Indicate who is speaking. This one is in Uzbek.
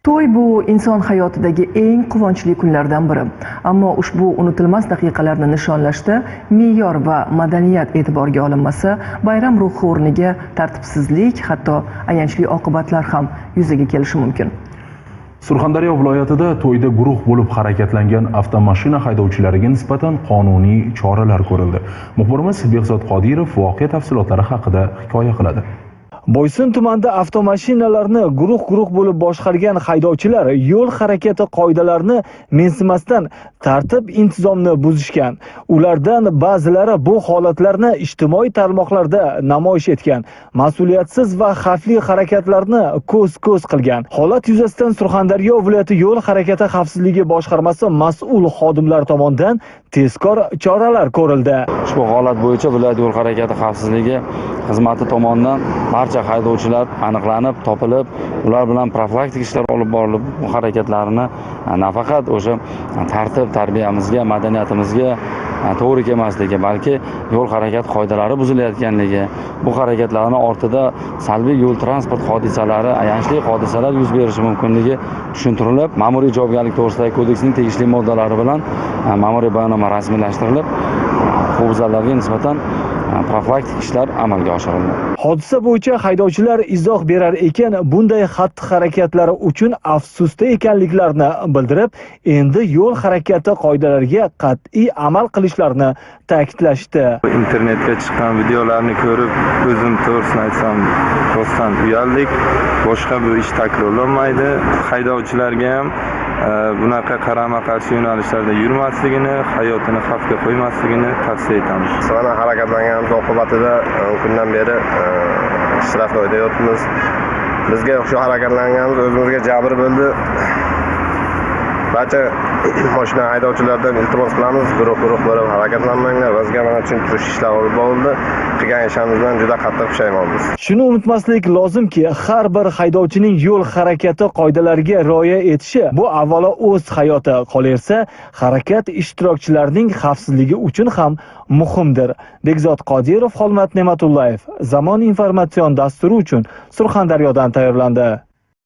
Speaker 1: To'y bu inson hayotidagi eng quvonchli kunlardan biri. Ammo ushbu unutilmas daqiqalarni nishonlashda me'yor va madaniyat e'tiborga olinmasa, bayram ruhi o'rniga tartibsizlik, hatto ayanchli oqibatlar ham yuzaga kelishi mumkin.
Speaker 2: Surxondaryo viloyatida to'yda guruh bo'lib harakatlangan avtomashina haydovchilariga nisbatan qonuniy choralar ko'rildi. Muxbirimiz Behzod Qodirov voqea tafsilotlari haqida hikoya qiladi.
Speaker 3: Boysun tumanida avtomashinalarni guruh bo'lib boshqargan haydovchilar yo'l harakati qoidalarini mensimasdan tartib intizomni buzishgan. Ulardan ba'zilari bu holatlarni ijtimoiy tarmoqlarda namoyish etgan. Mas'uliyatsiz va xavfli harakatlarni ko'z qilgan. Holat yuzasidan Surxondaryo viloyati yo'l harakati xavfsizligi boshqarmasi mas'ul xodimlar tomonidan tezkor choralar ko'rildi.
Speaker 4: Ushbu holat bo'yicha viloyat yo'l harakati xavfsizligi xizmati tomonidan barcha haydovchilar aniqlanib, topilib, ular bilan profilaktik ishlar olib borilib, bu harakatlarni nafaqat o'sha tartib tarbiyamizga, madaniyatimizga to'g'ri kelmasligi, balki yo'l harakati qoidalari buzilayotganligi, bu harakatlarning ortida salbiy yo'l transport hodisalari, ayanchli hodisalar yuz berishi mumkinligi tushuntirilib, ma'muriy javobgarlik to'g'risidagi kodeksning tegishli moddalari bilan ma'muriy bayonnoma rasmiylashtirilib, huquqbuzarlarga nisbatan profilaktik ishlar amalga oshirildi.
Speaker 3: Hodisa bo'yicha haydovchilar izoh berar ekan, bunday xatti-harakatlari uchun afsusda ekanliklarini bildirib, endi yo'l harakati qoidalariga qat'iy amal qilishlarini ta'kidlashdi.
Speaker 5: Internetga chiqqan videolarni ko'rib, o'zim to'g'risini aytsam, rostdan uyaldik. Boshqa bu ish takrorlanmaydi. Haydovchilarga ham bunaqa qarama-qarshi yo'nalishlarda yurmasligini, hayotini xavfga qo'ymasligini tavsiya etamiz.
Speaker 6: Sana harakatlanganimiz oqibatida kundan beri shtrafda o'tayapmiz. Bizga shu harakatlanganimiz o'zimizga jabr bo'ldi. Barcha mashina haydovchilardan iltimos qilamiz, guruh bo'lib harakatlanmanglar. Bizga mana tushuntirish ishlari olib borildi. Qilgan ishimizdan juda qattiq pushaymonmiz.
Speaker 3: Shuni unutmaslik lozimki, har bir haydovchining yo'l harakati qoidalariga rioya etishi bu avvalo o'z hayoti, qolaversa harakat ishtirokchilarining xavfsizligi uchun ham muhimdir. Behzod Qodirov, Xolmat Ne'matullayev, Zamon informatsion dasturi uchun Surxondaryodan tayyorlandi.